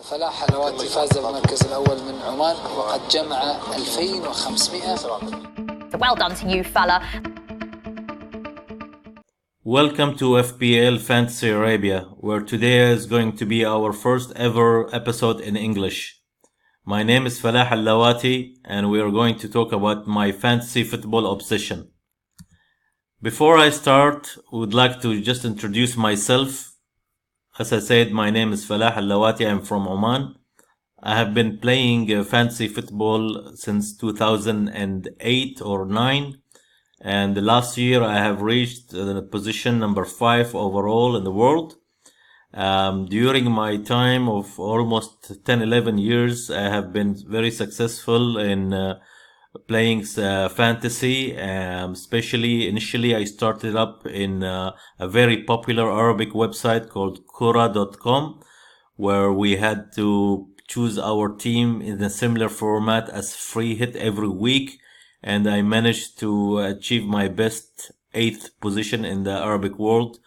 فلاح حلواتي فاز بالمركز الأول من عمان وقد جمع 2500. Well done to you, fella. Welcome to FPL Fantasy Arabia, where today is going to be our first ever episode in English. My name is Falah Al-Lawati, and we are going to talk about my fantasy football obsession. Before I start, I would like to just introduce myself. As I said, my name is Falah Al-Lawati. I'm from Oman. I have been playing fantasy football since 2008 or 9. And last year I have reached position number 5 overall in the world. During my time of almost 10-11 years, I have been very successful in playing fantasy. Especially initially I started up in a very popular Arabic website called Quora.com, where we had to choose our team in a similar format as free hit every week. And I managed to achieve my best 8th position in the Arabic world.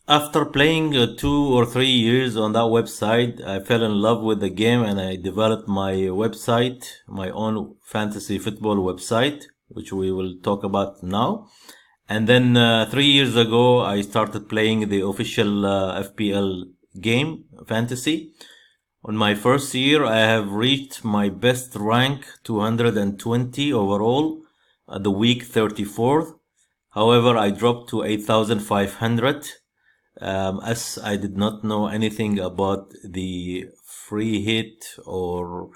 After playing 2 or 3 years on that website, I fell in love with the game and I developed my website, my own fantasy football website, which we will talk about now. And then 3 years ago, I started playing the official FPL game, fantasy. On my first year, I have reached my best rank, 220 overall, at the week 34th. However, I dropped to 8,500, as I did not know anything about the free hit, or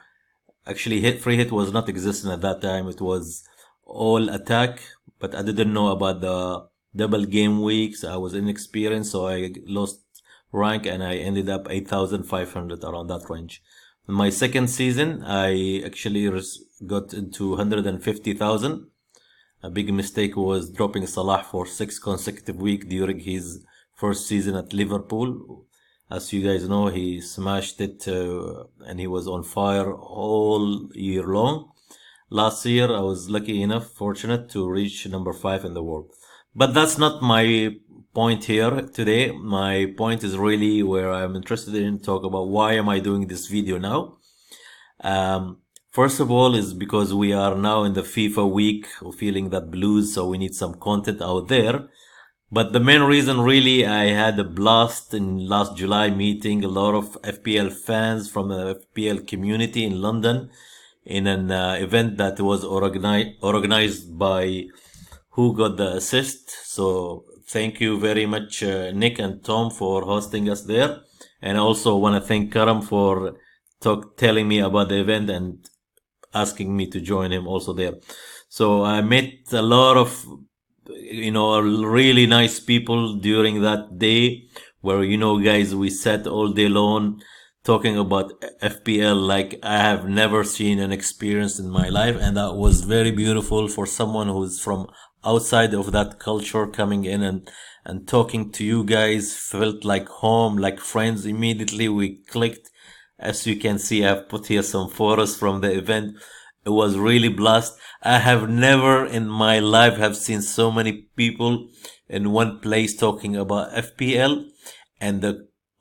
actually free hit was not existing at that time. It was all attack, but I didn't know about the double game weeks. I was inexperienced, so I lost rank and I ended up 8,500, around that range. In my second season, I actually got into 150,000. A big mistake was dropping Salah for 6 consecutive weeks during his first season at Liverpool. As you guys know, he smashed it and he was on fire all year long. Last year, I was fortunate to reach number 5 in the world. But that's not my point here today. My point is really where I'm interested in talk about why am I doing this video now. First of all is because we are now in the FIFA week, feeling that blues, so we need some content out there. But the main reason really, I had a blast in last July meeting a lot of FPL fans from the FPL community in London in an event that was organized by Who Got the Assist. So thank you very much, Nick and Tom, for hosting us there. And I also want to thank Karam for telling me about the event and asking me to join him also there. So I met a lot of, really nice people during that day where, guys, we sat all day long talking about FPL like I have never seen and experienced in my life. And that was very beautiful for someone who's from outside of that culture, coming in and talking to you guys. Felt like home, like friends. Immediately we clicked. As you can see, I've put here some photos from the event. It was really blast. I have never in my life have seen so many people in one place talking about FPL. And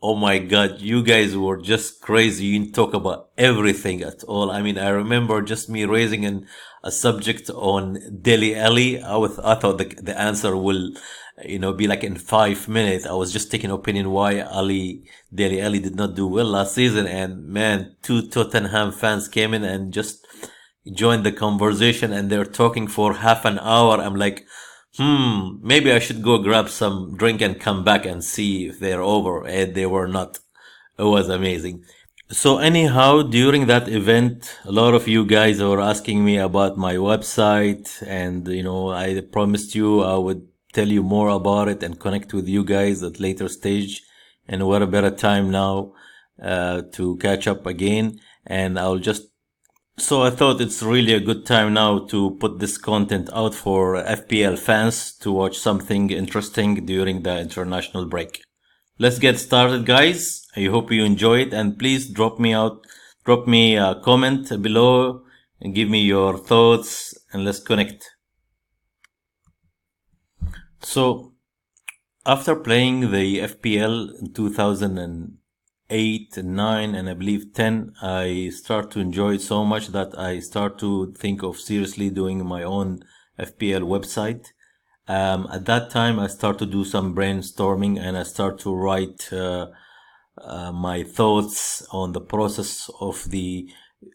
oh my God, you guys were just crazy. You didn't talk about everything at all. I mean, I remember just me raising a subject on Dele Alli. I thought the answer will, be like in 5 minutes. I was just taking opinion why Dele Alli did not do well last season. And man, 2 Tottenham fans came in and just joined the conversation and they're talking for half an hour. I'm like, maybe I should go grab some drink and come back and see if they're over. And they were not. It was amazing. So anyhow, during that event, a lot of you guys were asking me about my website, and I promised you I would tell you more about it and connect with you guys at later stage. And what a better time now to catch up again. And so I thought it's really a good time now to put this content out for FPL fans to watch something interesting during the international break. Let's get started, guys. I hope you enjoy it, and please drop me a comment below and give me your thoughts, and let's connect. So after playing the FPL in 2000 and 8, 9, and I believe 10, I start to enjoy it so much that I start to think of seriously doing my own FPL website. At that time, I start to do some brainstorming and I start to write my thoughts on the process of the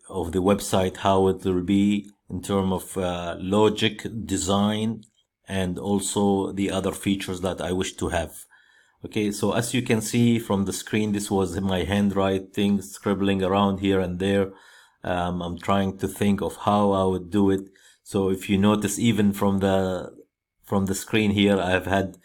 website, how it will be in terms of logic, design, and also the other features that I wish to have. Okay, so as you can see from the screen, this was my handwriting, scribbling around here and there. I'm trying to think of how I would do it. So if you notice, even from the screen here, I've had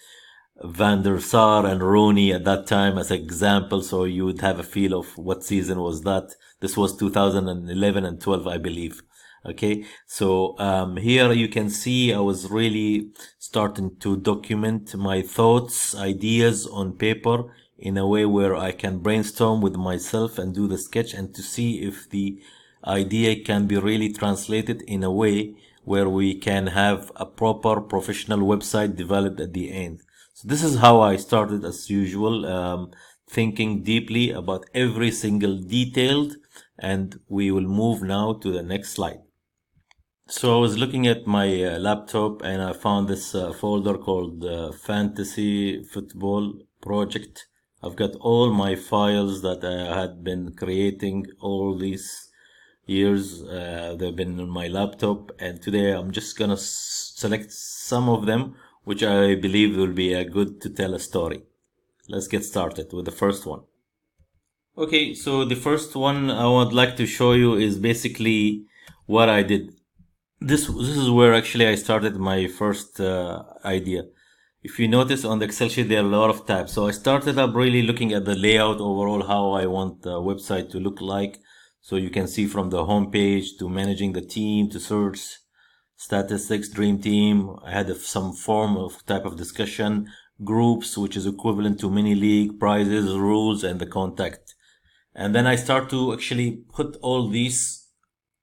Van der Sar and Rooney at that time as an example, so you would have a feel of what season was that. This was 2011 and 12, I believe. Okay, so here you can see I was really starting to document my thoughts, ideas on paper in a way where I can brainstorm with myself and do the sketch and to see if the idea can be really translated in a way where we can have a proper professional website developed at the end. So this is how I started as usual, thinking deeply about every single detail, and we will move now to the next slide. So I was looking at my laptop and I found this folder called Fantasy Football Project. I've got all my files that I had been creating all these years. They've been on my laptop, and today I'm just gonna select some of them which I believe will be good to tell a story. Let's get started with the first one. Okay, so the first one I would like to show you is basically what I did. This is where actually I started my first idea. If you notice on the Excel sheet, there are a lot of tabs. So I started up really looking at the layout overall, how I want the website to look like. So you can see from the home page to managing the team to search statistics, dream team. I had some form of type of discussion, groups, which is equivalent to mini league, prizes, rules, and the contact. And then I start to actually put all these,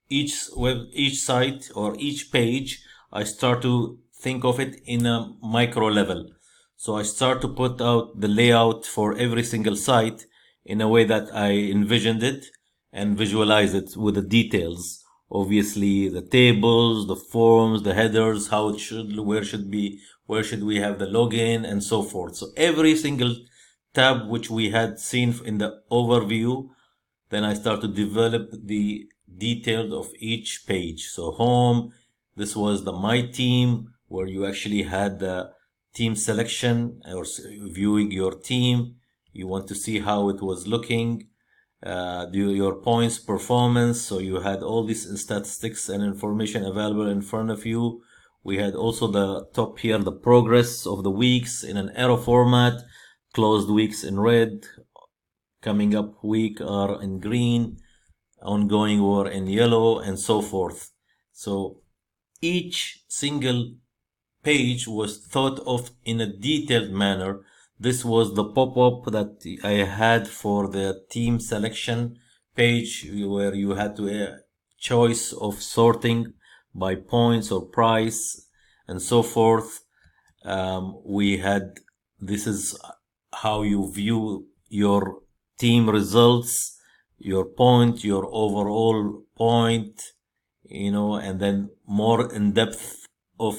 each site or each page, I start to think of it in a micro level. So I start to put out the layout for every single site in a way that I envisioned it and visualize it with the details. Obviously, the tables, the forms, the headers, how it should, where should we have the login, and so forth. So every single tab which we had seen in the overview, then I start to develop the details of each page. So home, this was the my team, where you actually had the team selection or viewing your team. You want to see how it was looking. Your points performance, so you had all these statistics and information available in front of you. We had also the top here, the progress of the weeks in an arrow format, closed weeks in red, coming up week are in green, ongoing were in yellow, and so forth. So each single page was thought of in a detailed manner. This was the pop-up that I had for the team selection page, where you had to choice of sorting by points or price and so forth. We had, this is how you view your team results, your point, your overall point, and then more in depth of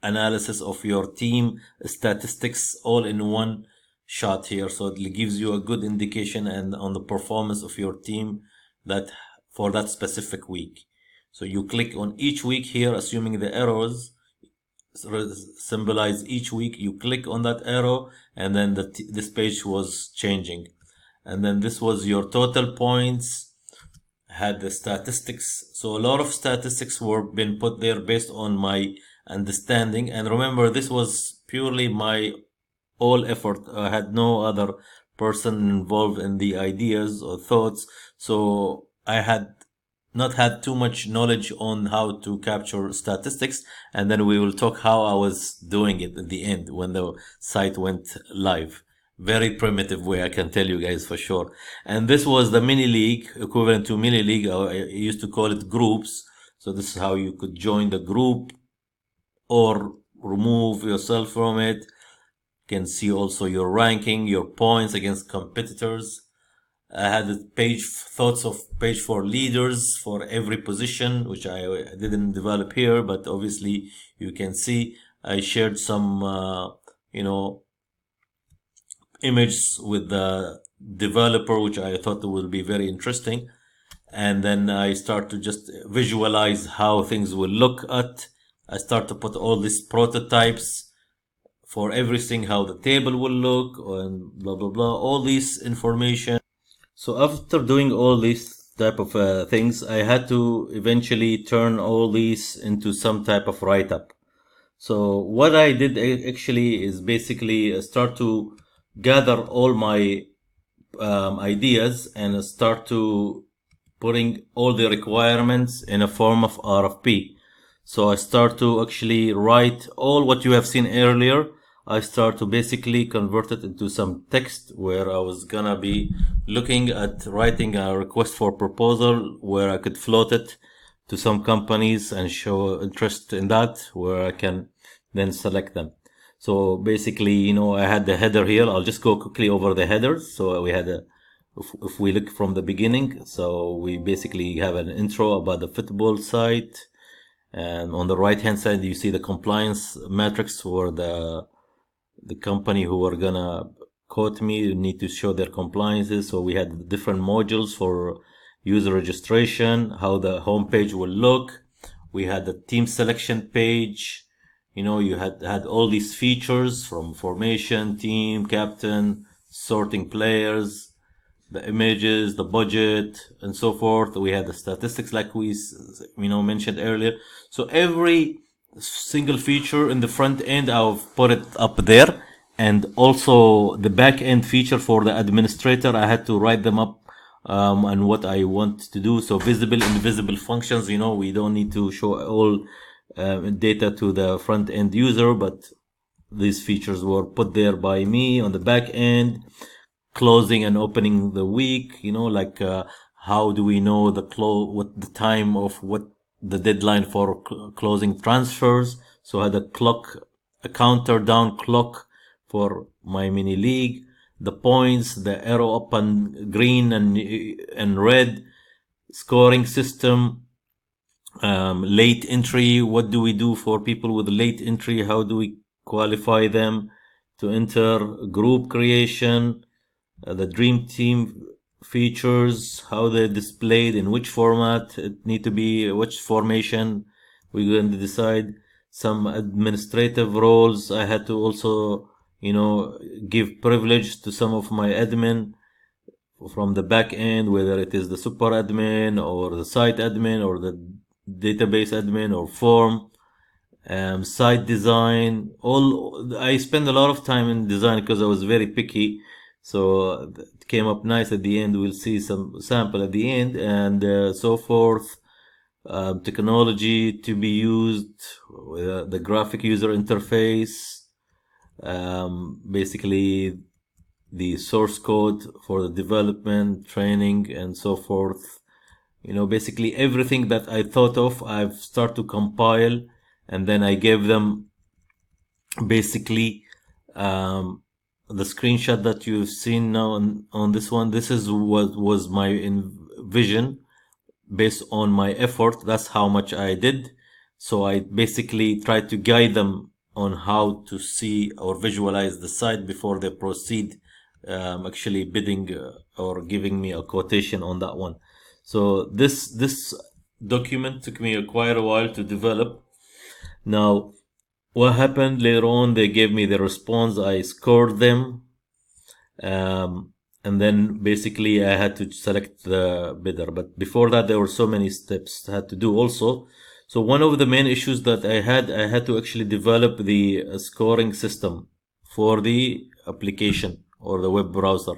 analysis of your team statistics all in one shot here. So it gives you a good indication and on the performance of your team that for that specific week. So you click on each week here, assuming the arrows symbolize each week. You click on that arrow and then this page was changing. And then this was your total points, had the statistics. So a lot of statistics were been put there based on my understanding. And remember, this was purely my all effort. I had no other person involved in the ideas or thoughts. So I had not had too much knowledge on how to capture statistics. And then we will talk how I was doing it at the end when the site went live. Very primitive way, I can tell you guys for sure. And this was the mini league, equivalent to mini league. I used to call it groups. So this is how you could join the group or remove yourself from it. You can see also your ranking, your points against competitors. I had a page, thoughts of page for leaders for every position, which I didn't develop here, but obviously you can see I shared some, images with the developer, which I thought will be very interesting. And then I start to just visualize how things will look at. I start to put all these prototypes for everything, how the table will look, and blah, blah, blah, all this information. So after doing all these type of things, I had to eventually turn all these into some type of write-up. So what I did actually is basically start to gather all my ideas and start to putting all the requirements in a form of RFP. So I start to actually write all what you have seen earlier. I start to basically convert it into some text where I was gonna be looking at writing a request for proposal where I could float it to some companies and show interest in that, where I can then select them. So basically, I had the header here. I'll just go quickly over the headers. So we had if we look from the beginning, so we basically have an intro about the football site. And on the right hand side, you see the compliance metrics for the company who are gonna quote me need to show their compliances. So we had different modules for user registration, how the homepage will look. We had the team selection page. You had all these features from formation, team, captain, sorting players, the images, the budget, and so forth. We had the statistics like we mentioned earlier. So every single feature in the front end, I've put it up there. And also the back end feature for the administrator, I had to write them up and what I want to do. So visible, invisible functions, we don't need to show all data to the front end user, but these features were put there by me on the back end. Closing and opening the week, like how do we know what the time of what the deadline for closing transfers. So I had a counter down clock for my mini league, the points, the arrow up and green and red, scoring system, late entry. What do we do for people with late entry? How do we qualify them to enter? Group creation, the dream team features, how they're displayed, in which format it need to be, which formation we're going to decide. Some administrative roles, I had to also give privilege to some of my admin from the back end, whether it is the super admin or the site admin or the database admin or form. Site design, I spend a lot of time in design because I was very picky. So it came up nice at the end. We'll see some sample at the end and so forth. Technology to be used, the graphic user interface, basically the source code for the development, training, and so forth. Basically everything that I thought of, I've started to compile, and then I gave them basically the screenshot that you've seen now on this one. This is what was my vision based on my effort. That's how much I did. So I basically tried to guide them on how to see or visualize the site before they proceed actually bidding or giving me a quotation on that one. So this document took me quite a while to develop. Now, what happened later on, they gave me the response, I scored them, and then basically I had to select the bidder. But before that, there were so many steps I had to do also. So one of the main issues that I had to actually develop the scoring system for the application or the web browser.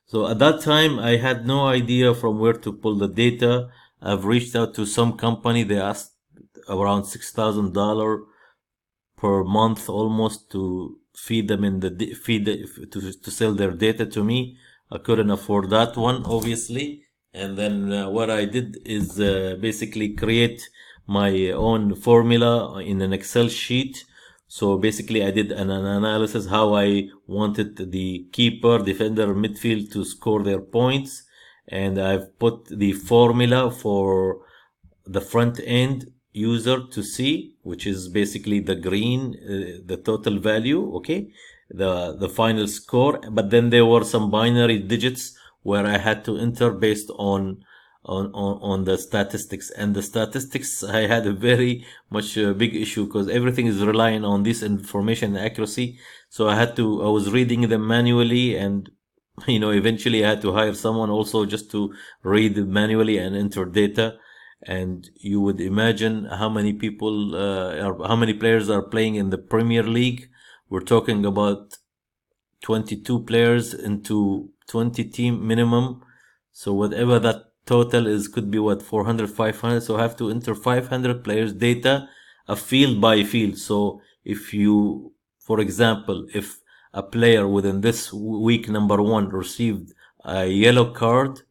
So at that time, I had no idea from where to pull the data. I've reached out to some company. They asked around $6,000 per month almost to feed them to sell their data to me. I couldn't afford that one, obviously. And then what I did is basically create my own formula in an Excel sheet. So basically I did an analysis how I wanted the keeper, defender, midfield to score their points. and I've put the formula for the front end user to see, which is basically the green, the total value, okay, the final score. But then there were some binary digits where I had to enter based on the statistics, and the statistics I had a very much big issue because everything is relying on this information and accuracy. So I was reading them manually, and eventually I had to hire someone also just to read it manually and enter data. And you would imagine how many people how many players are playing in the Premier League. We're talking about 22 players into 20 team minimum. So whatever that total is, could be 400, 500. So I have to enter 500 players data, a field by field. So for example, if a player within this week number 1 received a yellow card,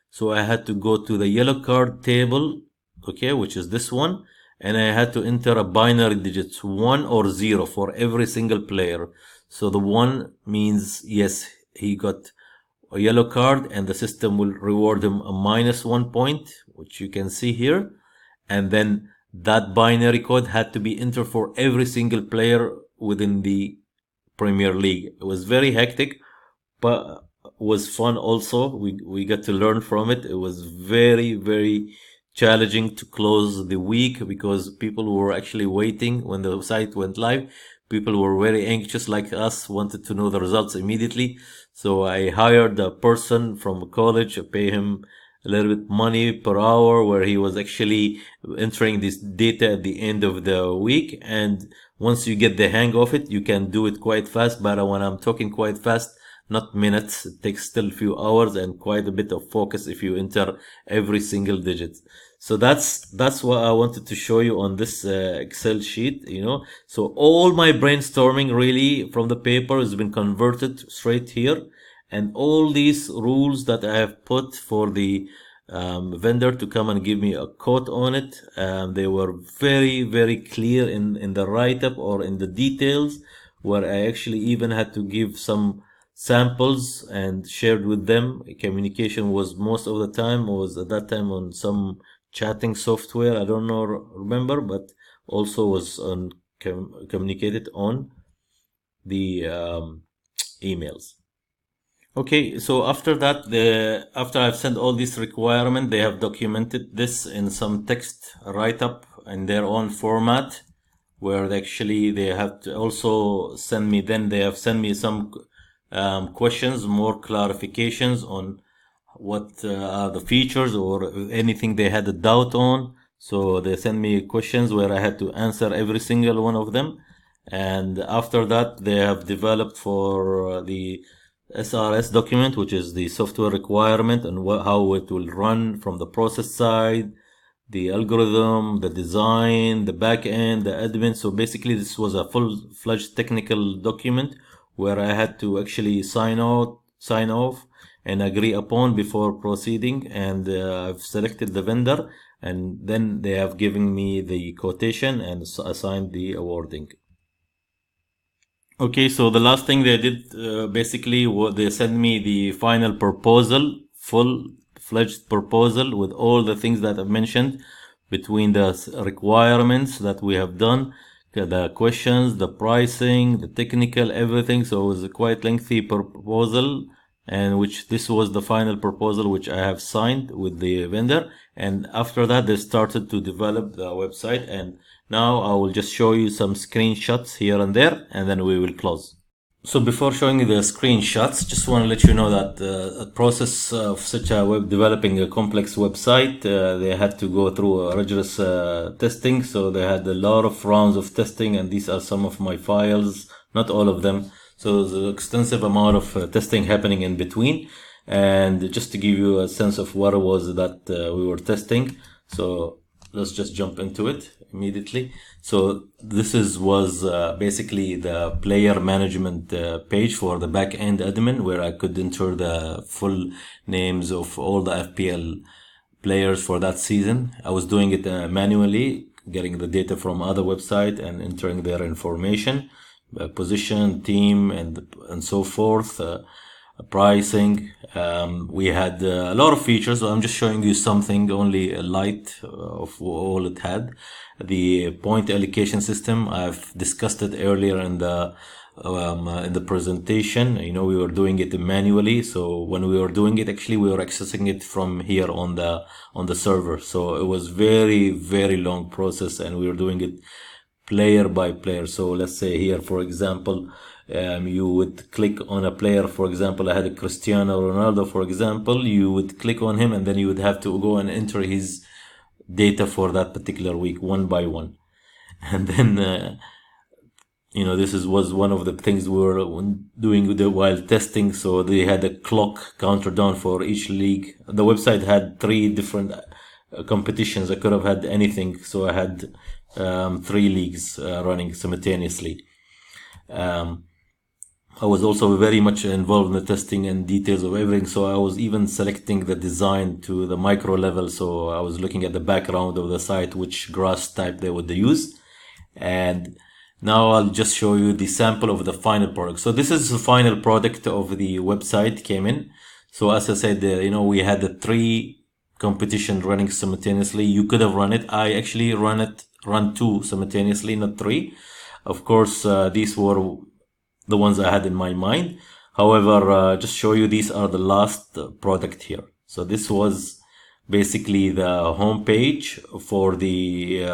so I had to go to the yellow card table, okay, which is this one, and I had to enter a binary digits 1 or 0 for every single player. So the 1 means yes, he got a yellow card, and the system will reward him a -1 point, which you can see here. And then that binary code had to be entered for every single player within the Premier League. It was very hectic, but was fun also. We got to learn from it. It was very, very challenging to close the week because people were actually waiting when the site went live. People were very anxious like us, wanted to know the results immediately. So I hired a person from college, pay him a little bit money per hour, where he was actually entering this data at the end of the week. And once you get the hang of it, you can do it quite fast. But when I'm talking quite fast, not minutes, it takes still a few hours and quite a bit of focus if you enter every single digit. So that's what I wanted to show you on this Excel sheet, So all my brainstorming really from the paper has been converted straight here. And all these rules that I have put for the vendor to come and give me a quote on it, they were very, very clear in the write-up or in the details, where I actually even had to give some samples and shared with them. Communication was most of the time was at that time on some chatting software. I don't know, remember, but also was on communicated on the emails. Okay, so after that, after I've sent all these requirements, they have documented this in some text write-up in their own format, where they have to also send me. Then they have sent me some questions, more clarifications on what are the features or anything they had a doubt on. So they sent me questions where I had to answer every single one of them. And after that, they have developed for the SRS document, which is the software requirement and how it will run from the process side, the algorithm, the design, the back end, the admin. So basically this was a full-fledged technical document where I had to actually sign off and agree upon before proceeding. And I've selected the vendor, and then they have given me the quotation and assigned the awarding. Okay, so the last thing they did, basically, they sent me the final proposal, full-fledged proposal with all the things that I've mentioned between the requirements that we have done, the questions, the pricing, the technical, everything. So it was a quite lengthy proposal, and this was the final proposal which I have signed with the vendor. And after that, they started to develop the website, and now I will just show you some screenshots here and there, and then we will close. So before showing you the screenshots, just want to let you know that the process of such a developing a complex website, they had to go through a rigorous testing. So they had a lot of rounds of testing, and these are some of my files, not all of them. So there's an extensive amount of testing happening in between. And just to give you a sense of what it was that we were testing, so let's just jump into it immediately. So this was basically the player management page for the back-end admin, where I could enter the full names of all the FPL players for that season. I was doing it manually, getting the data from other website and entering their information, position, team, and so forth. pricing. We had a lot of features. So I'm just showing you something, only a light of all it had. The point allocation system, I've discussed it earlier in the presentation. You know, we were doing it manually. So when we were doing it, actually we were accessing it from here on the server. So it was very, very long process, and we were doing it player by player. So let's say here, for example, you would click on a player. For example, I had a Cristiano Ronaldo, for example. You would click on him, and then you would have to go and enter his data for that particular week, one by one. And then, you know, this was one of the things we were doing while testing. So they had a clock counter down for each league. The website had 3 different competitions. I could have had anything. So I had 3 leagues running simultaneously. I was also very much involved in the testing and details of everything. So I was even selecting the design to the micro level. So I was looking at the background of the site, which grass type they would use. And now I'll just show you the sample of the final product. So this is the final product of the website came in. So as I said, you know, we had the 3 competition running simultaneously. You could have run it. I actually run 2 simultaneously, not 3. Of course, these were the ones I had in my mind. However, just show you, these are the last product here. So this was basically the home page for the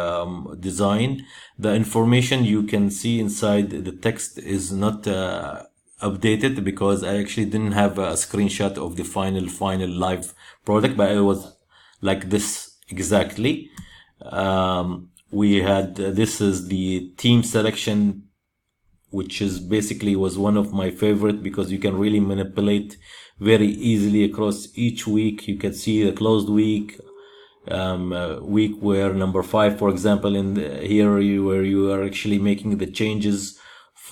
design. The information you can see inside the text is not updated, because I actually didn't have a screenshot of the final live product, but it was like this exactly. We had, this is the team selection, which is basically was one of my favorite, because you can really manipulate very easily across each week. You can see the closed week, week where number 5, for example, in here where you are actually making the changes,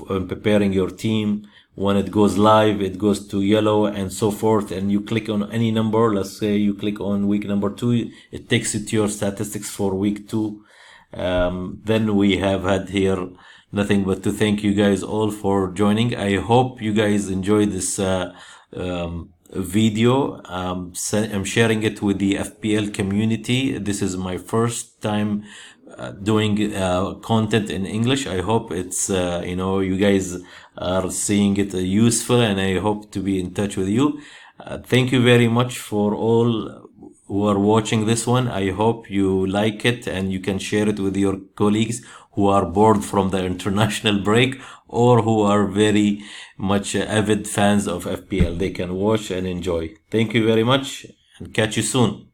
preparing your team. When it goes live, it goes to yellow and so forth, and you click on any number. Let's say you click on week number 2, it takes you to your statistics for week 2. Then we have had here nothing but to thank you guys all for joining. I hope you guys enjoyed this video. I'm sharing it with the FPL community. This is my first time doing content in English. I hope it's you know, you guys are seeing it useful, and I hope to be in touch with you. Thank you very much for all who are watching this one. I hope you like it, and you can share it with your colleagues who are bored from the international break, or who are very much avid fans of FPL. They can watch and enjoy. Thank you very much, and catch you soon.